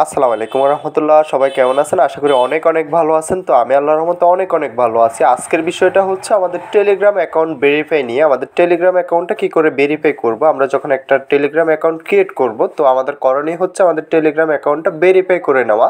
আসসালামু আলাইকুম রহমতুল্লাহ। সবাই কেমন আছেন? আশা করি অনেক অনেক ভালো আছেন। তো আমি আল্লাহর রহমতে অনেক অনেক ভালো আছি। আজকের বিষয়টা হচ্ছে আমাদের টেলিগ্রাম অ্যাকাউন্ট ভেরিফাই নিয়ে। আমাদের টেলিগ্রাম অ্যাকাউন্টটা কী করে ভেরিফাই করব? আমরা যখন একটা টেলিগ্রাম অ্যাকাউন্ট ক্রিয়েট করব, তো আমাদের করণীয় হচ্ছে আমাদের টেলিগ্রাম অ্যাকাউন্টটা ভেরিফাই করে নেওয়া।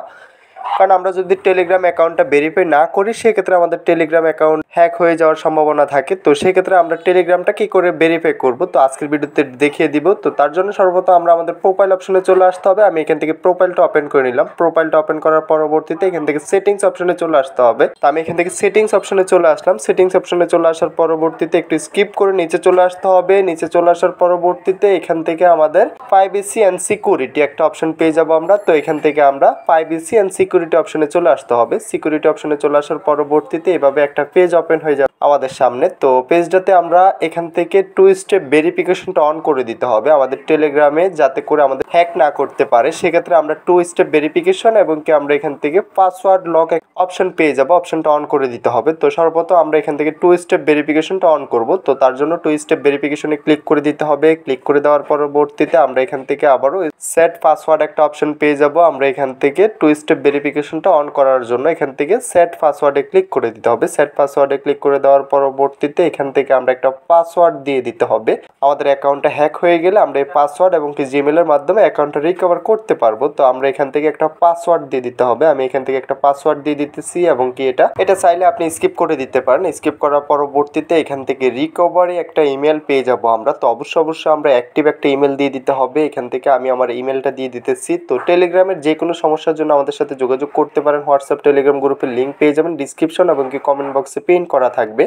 কারণ আমরা যদি টেলিগ্রাম অ্যাকাউন্টটা ভেরিফাই না করি, সেক্ষেত্রে আমাদের টেলিগ্রাম অ্যাকাউন্ট হ্যাক হয়ে যাওয়ার সম্ভাবনা থাকে। তো সেক্ষেত্রে আমরা টেলিগ্রামটা কী করে ভেরিফাই করব, তো আজকের ভিডিওতে দেখিয়ে দিব। তো তার জন্য সর্বপ্রথম আমরা আমাদের প্রোফাইল অপশনে চলে আসতে হবে। আমি এখান থেকে প্রোফাইলটা ওপেন করে নিলাম। প্রোফাইলটা ওপেন করার পরবর্তীতে এখান থেকে সেটিংস অপশনে চলে আসতে হবে। তো আমি এখান থেকে সেটিংস অপশনে চলে আসলাম। সেটিংস অপশনে চলে আসার পরবর্তীতে একটু স্কিপ করে নিচে চলে আসতে হবে। নিচে চলে আসার পরবর্তীতে এখান থেকে আমাদের প্রাইভেসি অ্যান্ড সিকিউরিটি একটা অপশন পেয়ে যাবো আমরা। তো এখান থেকে আমরা প্রাইভেসি অ্যান্ড সিকিউরিটি অপশনে চলে আসতে হবে। সিকিউরিটি অপশনে চলে আসার পরবর্তীতে এভাবে একটা পেজ ওপেন হয়ে যাবে আমাদের সামনে। তো পেজটাতে আমরা এখান থেকে 2 স্টেপ ভেরিফিকেশনটা অন করে দিতে হবে আমাদের টেলিগ্রামে, যাতে করে আমাদের হ্যাক না করতে পারে। সেক্ষেত্রে আমরা 2 স্টেপ ভেরিফিকেশন এবং কি আমরা এখান থেকে পাসওয়ার্ড লক অপশন পেয়ে যাবো, অপশনটা অন করে দিতে হবে। তো সর্বপ্রথম আমরা এখান থেকে 2 স্টেপ ভেরিফিকেশনটা অন করব। তো তার জন্য 2 স্টেপ ভেরিফিকেশনে ক্লিক করে দিতে হবে। ক্লিক করে দেওয়ার পরবর্তীতে আমরা এখান থেকে আবারও সেট পাসওয়ার্ড একটা অপশন পেয়ে যাব। আমরা এখান থেকে 2 স্টেপ ভেরিফিকেশনটা অন করার জন্য এখান থেকে সেট পাসওয়ার্ডে ক্লিক করে দিতে হবে। সেট পাসওয়ার্ডে ক্লিক করে দেওয়ার পরবর্তীতে এখান থেকে আমরা একটা পাসওয়ার্ড দিয়ে দিতে হবে। আমাদের অ্যাকাউন্টটা হ্যাক হয়ে গেলে আমরা এই পাসওয়ার্ড এবং কি জিমেলের মাধ্যমে অ্যাকাউন্টটা রিকভার করতে পারবো। তো আমরা এখান থেকে একটা পাসওয়ার্ড দিয়ে দিতে হবে। আমি এখান থেকে একটা পাসওয়ার্ড দিয়ে দিতেছি এবং কি এটা চাইলে আপনি স্কিপ করে দিতে পারেন। স্কিপ করার পরবর্তীতে এখান থেকে রিকভারি একটা ইমেল পেয়ে যাব আমরা। তো অবশ্যই আমরা অ্যাক্টিভ একটা ইমেল দিয়ে দিতে হবে। এখান থেকে আমি আমার ইমেলটা দিয়ে দিতেছি। তো টেলিগ্রামের যে কোনো সমস্যার জন্য আমাদের সাথে যোগাযোগ করতে পারেন। হোয়াটসঅ্যাপ টেলিগ্রাম গ্রুপের লিঙ্ক পেয়ে যাবেন ডিসক্রিপশন এবং কি কমেন্ট বক্সে পিন করা থাকবে।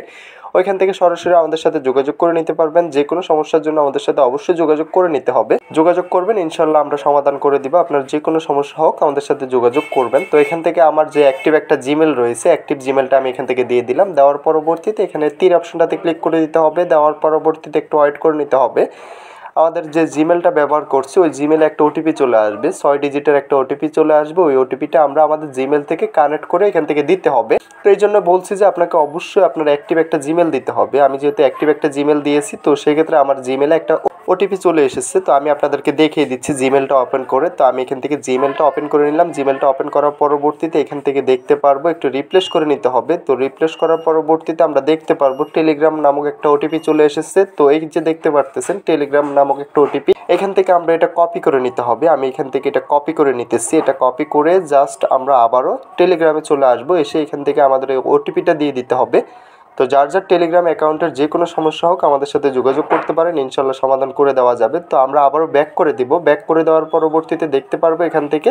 ওইখান থেকে সরাসরি আমাদের সাথে যোগাযোগ করে নিতে পারবেন। যে কোনো সমস্যার জন্য আমাদের সাথে অবশ্যই যোগাযোগ করে নিতে হবে। যোগাযোগ করবেন, ইনশাল্লাহ আমরা সমাধান করে দিব। আপনার যে কোনো সমস্যা হোক আমাদের সাথে যোগাযোগ করবেন। তো এখান থেকে আমার যে অ্যাক্টিভ একটা জিমেল রয়েছে, অ্যাক্টিভ জিমেলটা আমি এখান থেকে দিয়ে দিলাম। দেওয়ার পরবর্তীতে এখানে তীর অপশনটাতে ক্লিক করে দিতে হবে। দেওয়ার পরবর্তীতে একটু ওয়েট করে নিতে হবে। আমাদের যে জিমেলটা ব্যবহার করছি ওই জিমেলে একটা ওটিপি চলে আসবে, 6 ডিজিটের একটা ওটিপি চলে আসবে। ওই ওটিপিটা আমরা আমাদের জিমেল থেকে কানেক্ট করে এখান থেকে দিতে হবে। তো এই জন্য বলছি যে আপনাকে অবশ্যই আপনার অ্যাক্টিভ একটা জিমেল দিতে হবে। আমি যেহেতু অ্যাক্টিভ একটা জিমেল দিয়েছি, তো সেক্ষেত্রে আমার জিমেলে একটা ওটিপি চলে এসেছে। তো আমি আপনাদেরকে দেখিয়ে দিচ্ছি জিমেলটা ওপেন করে। তো আমি এখান থেকে জিমেলটা ওপেন করে নিলাম। জিমেলটা ওপেন করার পরবর্তীতে এখান থেকে দেখতে পারবো একটু রিপ্লেস করে নিতে হবে। তো রিপ্লেস করার পরবর্তীতে আমরা দেখতে পারবো টেলিগ্রাম নামক একটা ওটিপি চলে এসেছে। তো এই যে দেখতে পারতেছেন টেলিগ্রাম নামক একটা ওটিপি, এখান থেকে আমরা এটা কপি করে নিতে হবে। আমি এখান থেকে এটা কপি করে নিতেছি। এটা কপি করে জাস্ট আমরা আবারও টেলিগ্রামে চলে আসবো। এসে এখান থেকে আমাদের এই ওটিপিটা দিয়ে দিতে হবে। তো যার টেলিগ্রাম অ্যাকাউন্টের যে কোনো সমস্যা হোক আমাদের সাথে যোগাযোগ করতে পারেন, ইনশাল্লাহ সমাধান করে দেওয়া যাবে। তো আমরা আবারও ব্যাক করে দিব। ব্যাক করে দেওয়ার পরবর্তীতে দেখতে পারবো এখান থেকে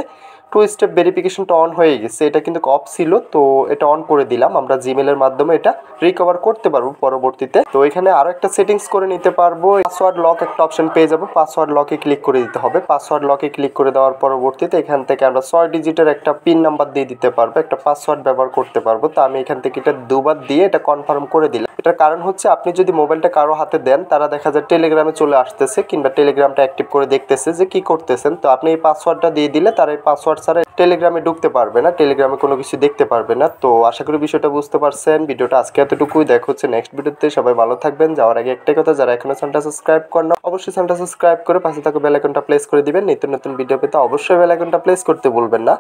2 স্টেপ ভেরিফিকেশনটা অন হয়ে গেছে। এটা কিন্তু অফ ছিল, তো এটা অন করে দিলাম। আমরা জিমেলের মাধ্যমে এটা রিকভার করতে পারবো পরবর্তীতে। তো এখানে আরও একটা সেটিংস করে নিতে পারবো। পাসওয়ার্ড লক একটা অপশন পেয়ে যাবো। পাসওয়ার্ড লকে ক্লিক করে দিতে হবে। পাসওয়ার্ড লকে ক্লিক করে দেওয়ার পরবর্তীতে এখান থেকে আমরা 6 ডিজিটের একটা পিন নাম্বার দিয়ে দিতে পারবো, একটা পাসওয়ার্ড ব্যবহার করতে পারবো। তো আমি এখান থেকে এটা দুবার দিয়ে এটা কনফার্ম করে দিলাম। এটার কারণ হচ্ছে আপনি যদি মোবাইলটা কারো হাতে দেন, তারা দেখা যায় টেলিগ্রামে চলে আসতেছে কিংবা টেলিগ্রামটা অ্যাক্টিভ করে দেখতেছে যে কি করতেছেন। তো আপনি এই পাসওয়ার্ডটা দিয়ে দিলে তারা এই পাসওয়ার্ড ছাড়া টেলিগ্রামে ঢুকতে পারবে না, টেলিগ্রামে কোনো কিছু দেখতে পারবে না। তো আশা করি বিষয়টা বুঝতে পারছেন। ভিডিওটা আজকে এতটুকুই। দেখা হচ্ছে নেক্সট ভিডিওতে। সবাই ভালো থাকবেন। যাওয়ার আগে একটাই কথা, যারা এখনো চ্যানেলটা সাবস্ক্রাইব করেন না অবশ্যই চ্যানেলটা সাবস্ক্রাইব করে পাশে থাকা বেল আইকনটা প্রেস করে দিবেন। নিত্য নতুন ভিডিও পেতে অবশ্যই বেল আইকনটা প্রেস করতে ভুলবেন না।